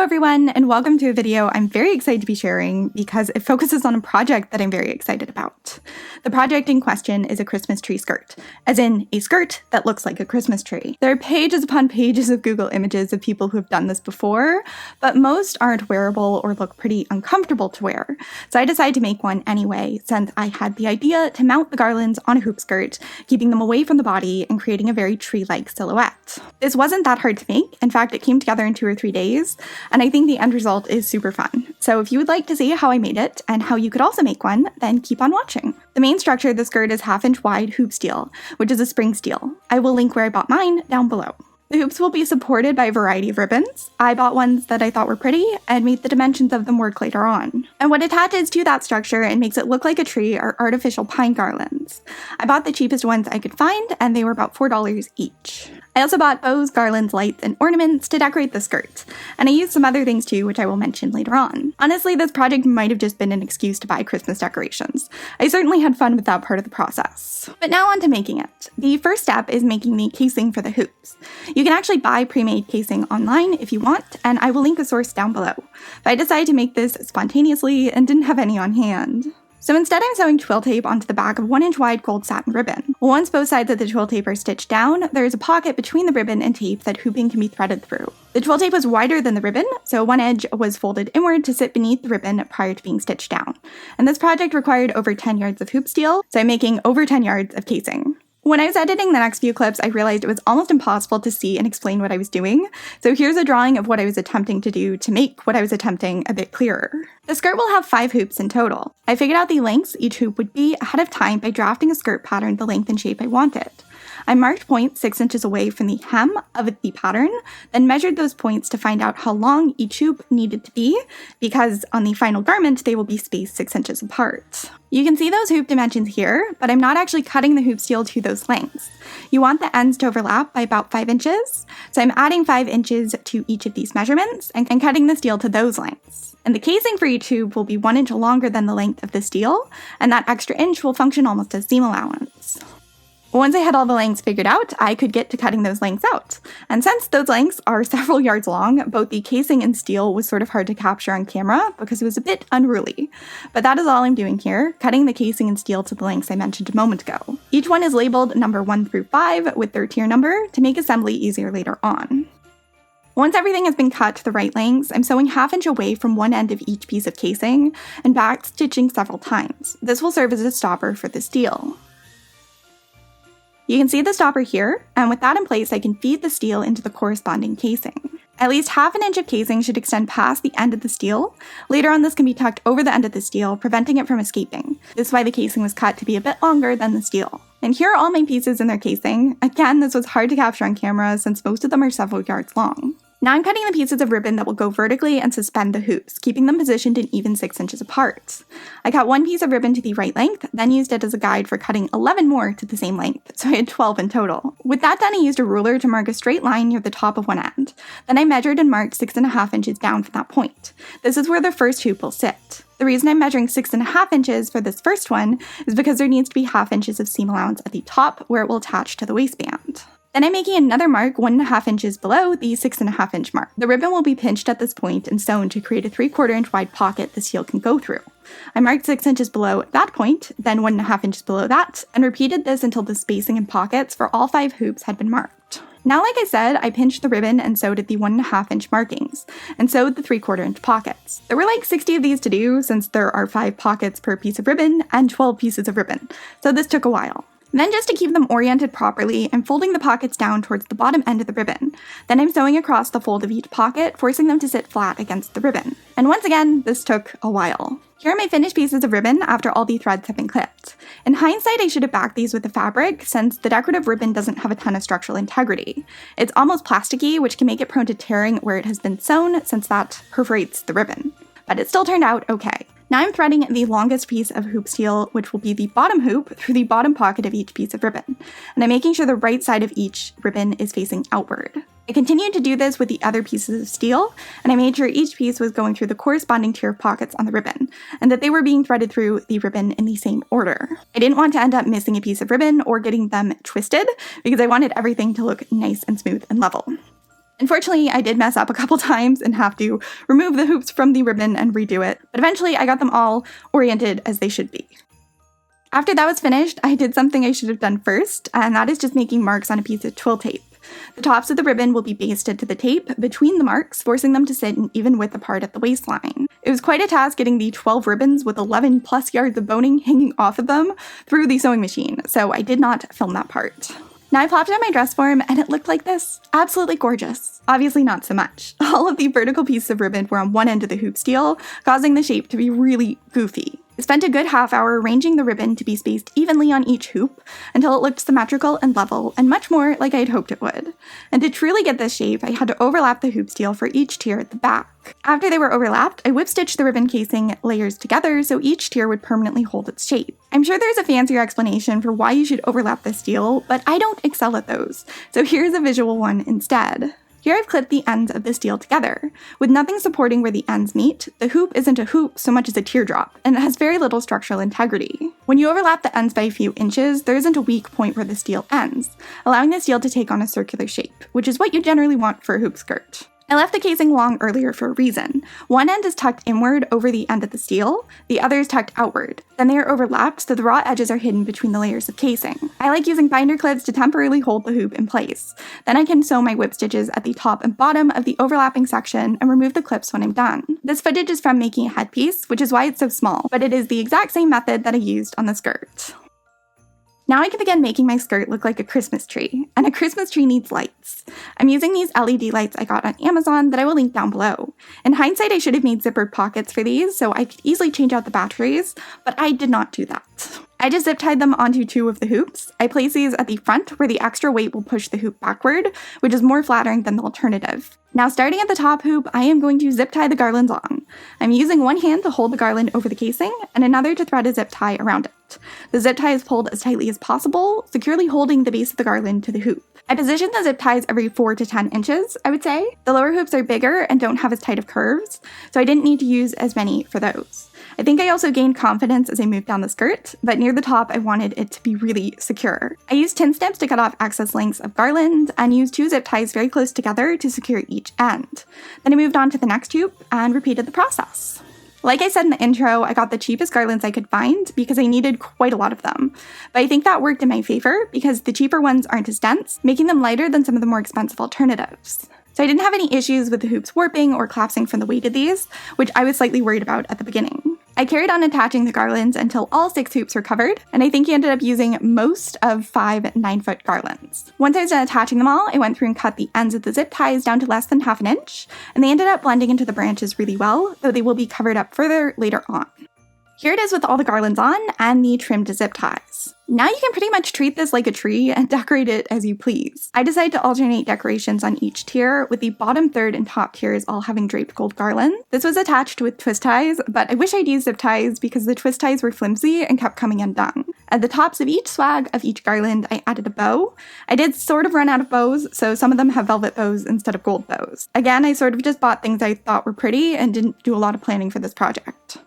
everyone, and welcome to a video I'm very excited to be sharing because it focuses on a project that I'm very excited about. The project in question is a Christmas tree skirt, as in a skirt that looks like a Christmas tree. There are pages upon pages of Google images of people who have done this before, but most aren't wearable or look pretty uncomfortable to wear. So I decided to make one anyway, since I had the idea to mount the garlands on a hoop skirt, keeping them away from the body and creating a very tree-like silhouette. This wasn't that hard to make. In fact, it came together in 2 or 3 days, and I think the end result is super fun. So if you would like to see how I made it and how you could also make one, then keep on watching. The main structure of the skirt is 1/2-inch wide hoop steel, which is a spring steel. I will link where I bought mine down below. The hoops will be supported by a variety of ribbons. I bought ones that I thought were pretty and made the dimensions of them work later on. And what attaches to that structure and makes it look like a tree are artificial pine garlands. I bought the cheapest ones I could find, and they were about $4 each. I also bought bows, garlands, lights, and ornaments to decorate the skirt, and I used some other things too, which I will mention later on. Honestly, this project might have just been an excuse to buy Christmas decorations. I certainly had fun with that part of the process. But now on to making it. The first step is making the casing for the hoops. You can actually buy pre-made casing online if you want, and I will link a source down below. But I decided to make this spontaneously and didn't have any on hand. So instead, I'm sewing twill tape onto the back of 1-inch wide gold satin ribbon. Once both sides of the twill tape are stitched down, there is a pocket between the ribbon and tape that hooping can be threaded through. The twill tape was wider than the ribbon, so one edge was folded inward to sit beneath the ribbon prior to being stitched down. And this project required over 10 yards of hoop steel, so I'm making over 10 yards of casing. When I was editing the next few clips, I realized it was almost impossible to see and explain what I was doing, so here's a drawing of what I was attempting to do to make what I was attempting a bit clearer. The skirt will have 5 hoops in total. I figured out the lengths each hoop would be ahead of time by drafting a skirt pattern the length and shape I wanted. I marked points 6 inches away from the hem of the pattern, then measured those points to find out how long each hoop needed to be, because on the final garment they will be spaced 6 inches apart. You can see those hoop dimensions here, but I'm not actually cutting the hoop steel to those lengths. You want the ends to overlap by about 5 inches, so I'm adding 5 inches to each of these measurements and cutting the steel to those lengths. And the casing for each hoop will be 1 inch longer than the length of the steel, and that extra inch will function almost as seam allowance. Once I had all the lengths figured out, I could get to cutting those lengths out. And since those lengths are several yards long, both the casing and steel was sort of hard to capture on camera because it was a bit unruly. But that is all I'm doing here, cutting the casing and steel to the lengths I mentioned a moment ago. Each one is labeled number 1 through 5 with their tier number to make assembly easier later on. Once everything has been cut to the right lengths, I'm sewing 1/2 inch away from one end of each piece of casing and back stitching several times. This will serve as a stopper for the steel. You can see the stopper here, and with that in place, I can feed the steel into the corresponding casing. At least 1/2 inch of casing should extend past the end of the steel. Later on, this can be tucked over the end of the steel, preventing it from escaping. This is why the casing was cut to be a bit longer than the steel. And here are all my pieces in their casing. Again, this was hard to capture on camera since most of them are several yards long. Now I'm cutting the pieces of ribbon that will go vertically and suspend the hoops, keeping them positioned in even 6 inches apart. I cut 1 piece of ribbon to the right length, then used it as a guide for cutting 11 more to the same length, so I had 12 in total. With that done, I used a ruler to mark a straight line near the top of one end. Then I measured and marked 6.5 inches down from that point. This is where the first hoop will sit. The reason I'm measuring 6.5 inches for this first one is because there needs to be 1/2 inches of seam allowance at the top where it will attach to the waistband. Then I'm making another mark 1.5 inches below the 6.5 inch mark. The ribbon will be pinched at this point and sewn to create a 3/4 inch wide pocket the steel can go through. I marked 6 inches below that point, then 1.5 inches below that, and repeated this until the spacing and pockets for all 5 hoops had been marked. Now, like I said, I pinched the ribbon and sewed at the 1.5 inch markings, and sewed the 3/4 inch pockets. There were like 60 of these to do since there are 5 pockets per piece of ribbon and 12 pieces of ribbon, so this took a while. Then just to keep them oriented properly, I'm folding the pockets down towards the bottom end of the ribbon. Then I'm sewing across the fold of each pocket, forcing them to sit flat against the ribbon. And once again, this took a while. Here are my finished pieces of ribbon after all the threads have been clipped. In hindsight, I should have backed these with the fabric since the decorative ribbon doesn't have a ton of structural integrity. It's almost plasticky, which can make it prone to tearing where it has been sewn since that perforates the ribbon. But it still turned out okay. Now I'm threading the longest piece of hoop steel, which will be the bottom hoop, through the bottom pocket of each piece of ribbon. And I'm making sure the right side of each ribbon is facing outward. I continued to do this with the other pieces of steel, and I made sure each piece was going through the corresponding tier of pockets on the ribbon, and that they were being threaded through the ribbon in the same order. I didn't want to end up missing a piece of ribbon or getting them twisted, because I wanted everything to look nice and smooth and level. Unfortunately, I did mess up a couple times and have to remove the hoops from the ribbon and redo it, but eventually I got them all oriented as they should be. After that was finished, I did something I should have done first, and that is just making marks on a piece of twill tape. The tops of the ribbon will be basted to the tape between the marks, forcing them to sit an even width apart at the waistline. It was quite a task getting the 12 ribbons with 11 plus yards of boning hanging off of them through the sewing machine, so I did not film that part. Now I plopped it on my dress form and it looked like this. Absolutely gorgeous. Obviously not so much. All of the vertical pieces of ribbon were on one end of the hoop steel, causing the shape to be really goofy. I spent a good half hour arranging the ribbon to be spaced evenly on each hoop until it looked symmetrical and level and much more like I had hoped it would. And to truly get this shape, I had to overlap the hoop steel for each tier at the back. After they were overlapped, I whip stitched the ribbon casing layers together so each tier would permanently hold its shape. I'm sure there's a fancier explanation for why you should overlap the steel, but I don't excel at those, so here's a visual one instead. Here I've clipped the ends of the steel together. With nothing supporting where the ends meet, the hoop isn't a hoop so much as a teardrop, and it has very little structural integrity. When you overlap the ends by a few inches, there isn't a weak point where the steel ends, allowing the steel to take on a circular shape, which is what you generally want for a hoop skirt. I left the casing long earlier for a reason. One end is tucked inward over the end of the steel, the other is tucked outward. Then they are overlapped so the raw edges are hidden between the layers of casing. I like using binder clips to temporarily hold the hoop in place. Then I can sew my whip stitches at the top and bottom of the overlapping section and remove the clips when I'm done. This footage is from making a headpiece, which is why it's so small, but it is the exact same method that I used on the skirt. Now I can begin making my skirt look like a Christmas tree, and a Christmas tree needs lights. I'm using these LED lights I got on Amazon that I will link down below. In hindsight, I should have made zippered pockets for these so I could easily change out the batteries, but I did not do that. I just zip tied them onto two of the hoops. I place these at the front where the extra weight will push the hoop backward, which is more flattering than the alternative. Now starting at the top hoop, I am going to zip tie the garlands on. I'm using one hand to hold the garland over the casing and another to thread a zip tie around it. The zip tie is pulled as tightly as possible, securely holding the base of the garland to the hoop. I position the zip ties every 4 to 10 inches, I would say. The lower hoops are bigger and don't have as tight of curves, so I didn't need to use as many for those. I think I also gained confidence as I moved down the skirt, but near the top I wanted it to be really secure. I used tin snips to cut off excess lengths of garland and used 2 zip ties very close together to secure each end. Then I moved on to the next hoop and repeated the process. Like I said in the intro, I got the cheapest garlands I could find because I needed quite a lot of them. But I think that worked in my favor because the cheaper ones aren't as dense, making them lighter than some of the more expensive alternatives. So I didn't have any issues with the hoops warping or collapsing from the weight of these, which I was slightly worried about at the beginning. I carried on attaching the garlands until all 6 hoops were covered, and I think I ended up using most of 5 9-foot garlands. Once I was done attaching them all, I went through and cut the ends of the zip ties down to less than ½ inch, and they ended up blending into the branches really well, though they will be covered up further later on. Here it is with all the garlands on and the trimmed zip ties. Now you can pretty much treat this like a tree and decorate it as you please. I decided to alternate decorations on each tier, with the bottom third and top tiers all having draped gold garland. This was attached with twist ties, but I wish I'd used zip ties because the twist ties were flimsy and kept coming undone. At the tops of each swag of each garland, I added a bow. I did sort of run out of bows, so some of them have velvet bows instead of gold bows. Again, I sort of just bought things I thought were pretty and didn't do a lot of planning for this project.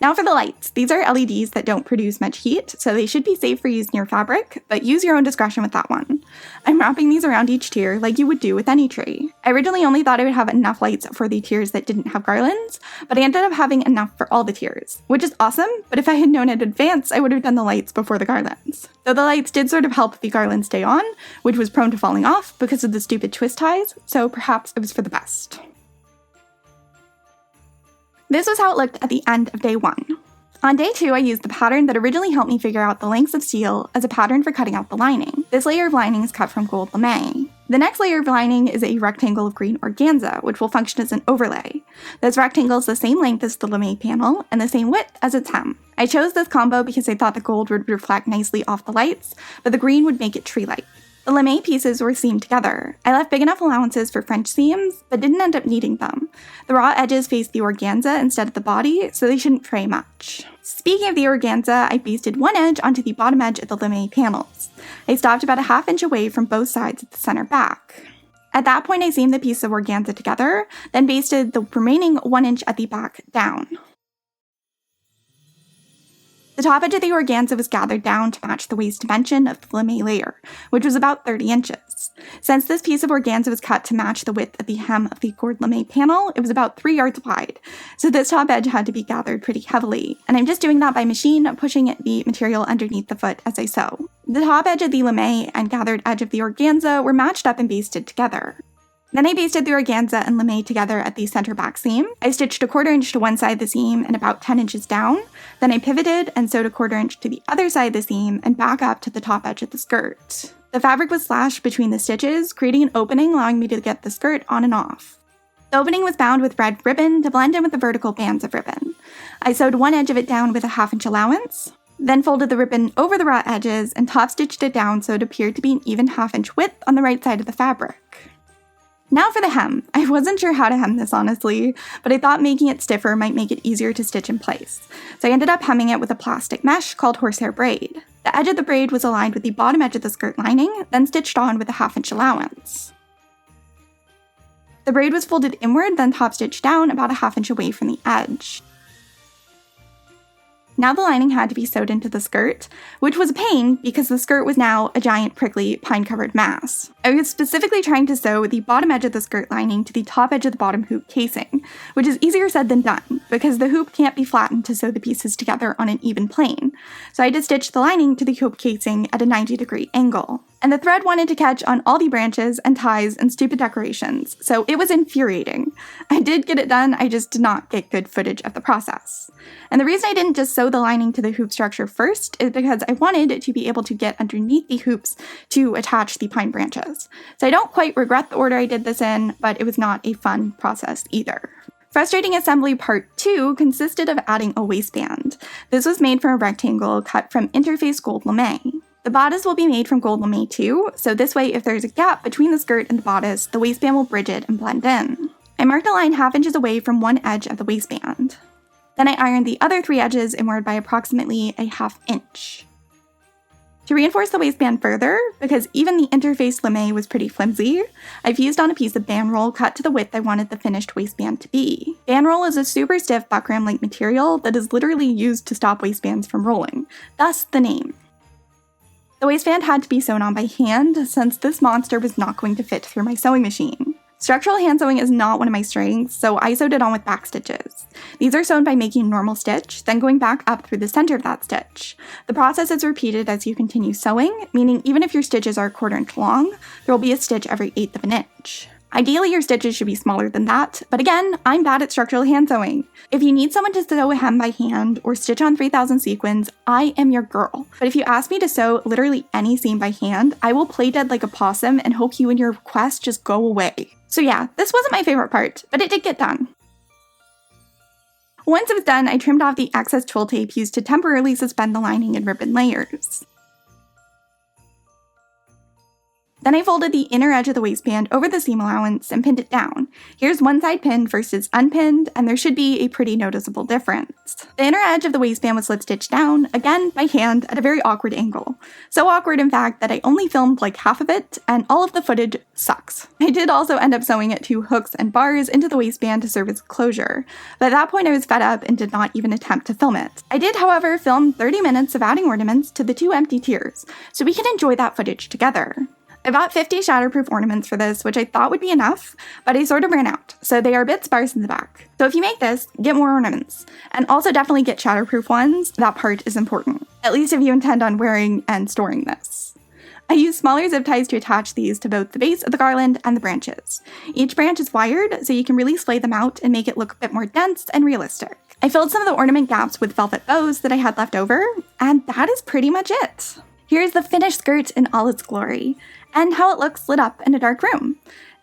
Now for the lights. These are LEDs that don't produce much heat, so they should be safe for use near fabric, but use your own discretion with that one. I'm wrapping these around each tier like you would do with any tree. I originally only thought I would have enough lights for the tiers that didn't have garlands, but I ended up having enough for all the tiers, which is awesome, but if I had known in advance, I would have done the lights before the garlands. Though the lights did sort of help the garland stay on, which was prone to falling off because of the stupid twist ties, so perhaps it was for the best. This was how it looked at the end of day 1. On day 2, I used the pattern that originally helped me figure out the lengths of steel as a pattern for cutting out the lining. This layer of lining is cut from gold lame. The next layer of lining is a rectangle of green organza, which will function as an overlay. This rectangle is the same length as the lame panel and the same width as its hem. I chose this combo because I thought the gold would reflect nicely off the lights, but the green would make it tree-like. The lame pieces were seamed together. I left big enough allowances for French seams, but didn't end up needing them. The raw edges face the organza instead of the body, so they shouldn't fray much. Speaking of the organza, I basted one edge onto the bottom edge of the lame panels. I stopped about a ½ inch away from both sides of the center back. At that point, I seamed the piece of organza together, then basted the remaining 1 inch at the back down. The top edge of the organza was gathered down to match the waist dimension of the lame layer, which was about 30 inches. Since this piece of organza was cut to match the width of the hem of the gold lame panel, it was about 3 yards wide, so this top edge had to be gathered pretty heavily, and I'm just doing that by machine, pushing the material underneath the foot as I sew. The top edge of the lame and gathered edge of the organza were matched up and basted together. Then I basted the organza and lame together at the center back seam. I stitched a 1/4 inch to one side of the seam and about 10 inches down. Then I pivoted and sewed a 1/4 inch to the other side of the seam and back up to the top edge of the skirt. The fabric was slashed between the stitches, creating an opening allowing me to get the skirt on and off. The opening was bound with red ribbon to blend in with the vertical bands of ribbon. I sewed one edge of it down with a 1/2 inch allowance, then folded the ribbon over the raw edges and top stitched it down so it appeared to be an even 1/2 inch width on the right side of the fabric. Now for the hem. I wasn't sure how to hem this honestly, but I thought making it stiffer might make it easier to stitch in place. So I ended up hemming it with a plastic mesh called horsehair braid. The edge of the braid was aligned with the bottom edge of the skirt lining, then stitched on with a 1/2 inch allowance. The braid was folded inward, then top stitched down about a 1/2 inch away from the edge. Now the lining had to be sewed into the skirt, which was a pain because the skirt was now a giant prickly pine-covered mass. I was specifically trying to sew the bottom edge of the skirt lining to the top edge of the bottom hoop casing, which is easier said than done because the hoop can't be flattened to sew the pieces together on an even plane. So I had to stitch the lining to the hoop casing at a 90-degree angle. And the thread wanted to catch on all the branches and ties and stupid decorations, so it was infuriating. I did get it done, I just did not get good footage of the process. And the reason I didn't just sew the lining to the hoop structure first is because I wanted to be able to get underneath the hoops to attach the pine branches. So I don't quite regret the order I did this in, but it was not a fun process either. Frustrating assembly part 2 consisted of adding a waistband. This was made from a rectangle cut from interface gold lame. The bodice will be made from gold lame too, so this way if there's a gap between the skirt and the bodice, the waistband will bridge it and blend in. I marked a line 1/2 inches away from one edge of the waistband. Then I ironed the other 3 edges inward by approximately a 1/2 inch. To reinforce the waistband further, because even the interface lame was pretty flimsy, I've used on a piece of band roll cut to the width I wanted the finished waistband to be. Band roll is a super stiff buckram-like material that is literally used to stop waistbands from rolling, thus the name. The waistband had to be sewn on by hand since this monster was not going to fit through my sewing machine. Structural hand sewing is not one of my strengths, so I sewed it on with back stitches. These are sewn by making a normal stitch, then going back up through the center of that stitch. The process is repeated as you continue sewing, meaning even if your stitches are a 1/4 inch long, there will be a stitch every 1/8 of an inch. Ideally, your stitches should be smaller than that, but again, I'm bad at structural hand sewing. If you need someone to sew a hem by hand or stitch on 3000 sequins, I am your girl. But if you ask me to sew literally any seam by hand, I will play dead like a possum and hope you and your request just go away. So yeah, this wasn't my favorite part, but it did get done. Once it was done, I trimmed off the excess twill tape used to temporarily suspend the lining in ribbon layers. Then I folded the inner edge of the waistband over the seam allowance and pinned it down. Here's one side pinned versus unpinned, and there should be a pretty noticeable difference. The inner edge of the waistband was slip stitched down, again by hand, at a very awkward angle. So awkward, in fact, that I only filmed like half of it, and all of the footage sucks. I did also end up sewing it to hooks and bars into the waistband to serve as closure, but at that point I was fed up and did not even attempt to film it. I did, however, film 30 minutes of adding ornaments to the 2 empty tiers, so we can enjoy that footage together. I bought 50 shatterproof ornaments for this, which I thought would be enough, but I sort of ran out, so they are a bit sparse in the back. So if you make this, get more ornaments. And also definitely get shatterproof ones, that part is important. At least if you intend on wearing and storing this. I used smaller zip ties to attach these to both the base of the garland and the branches. Each branch is wired, so you can really splay them out and make it look a bit more dense and realistic. I filled some of the ornament gaps with velvet bows that I had left over, and that is pretty much it. Here's the finished skirt in all its glory, and how it looks lit up in a dark room.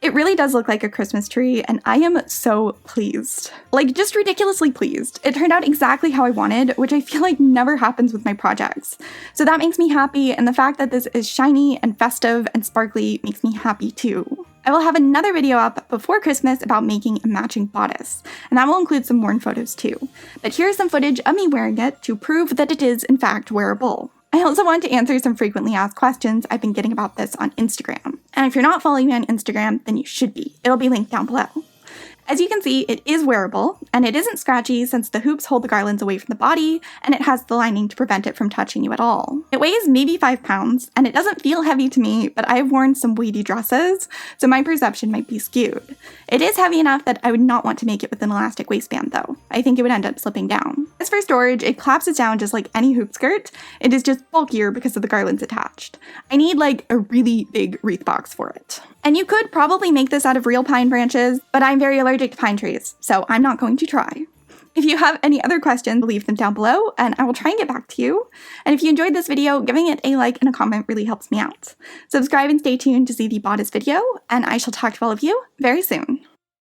It really does look like a Christmas tree, and I am so pleased. Like, just ridiculously pleased. It turned out exactly how I wanted, which I feel like never happens with my projects. So that makes me happy, and the fact that this is shiny and festive and sparkly makes me happy too. I will have another video up before Christmas about making a matching bodice, and that will include some worn photos too. But here's some footage of me wearing it to prove that it is in fact wearable. I also want to answer some frequently asked questions I've been getting about this on Instagram. And if you're not following me on Instagram, then you should be. It'll be linked down below. As you can see, it is wearable, and it isn't scratchy since the hoops hold the garlands away from the body, and it has the lining to prevent it from touching you at all. It weighs maybe 5 pounds, and it doesn't feel heavy to me, but I've worn some weighty dresses, so my perception might be skewed. It is heavy enough that I would not want to make it with an elastic waistband though. I think it would end up slipping down. As for storage, it collapses down just like any hoop skirt. It is just bulkier because of the garlands attached. I need like a really big wreath box for it. And you could probably make this out of real pine branches, but I'm very allergic to pine trees, so I'm not going to try. If you have any other questions, leave them down below and I will try and get back to you. And if you enjoyed this video, giving it a like and a comment really helps me out. Subscribe and stay tuned to see the bodice video, and I shall talk to all of you very soon.